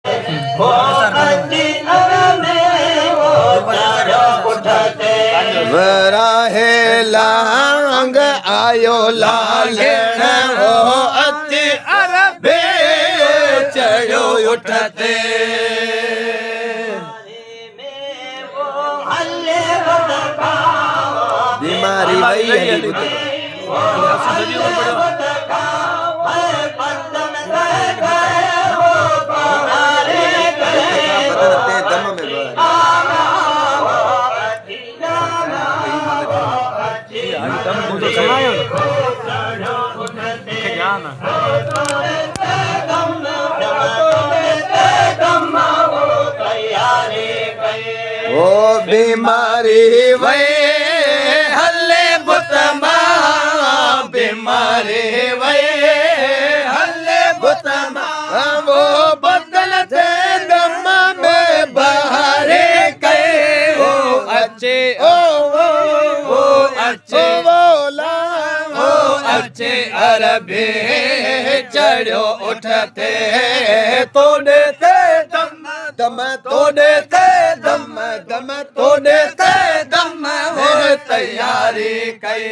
वो अची में वो चढ़ो उठते वराहे लांग आयो लालेण हो अति अरबे चढ़ो उठते में वो हल्ले बदकाओ बीमारी वही है वो हल्ले बदकाओ बदन गए वो तुम्हारे बदनते दम में वो बीमारी वे हल्ले बुतमा बीमारी वे हल्ले बुतमा वो बदल थे दम में बहारे कहे वो अच्छे ओ अच्छे बोला वो अच्छे अरबे चढ़ो उठते तोड़े थे दम तोड़े थे दम तोड़े थे दम वो तैयारी कई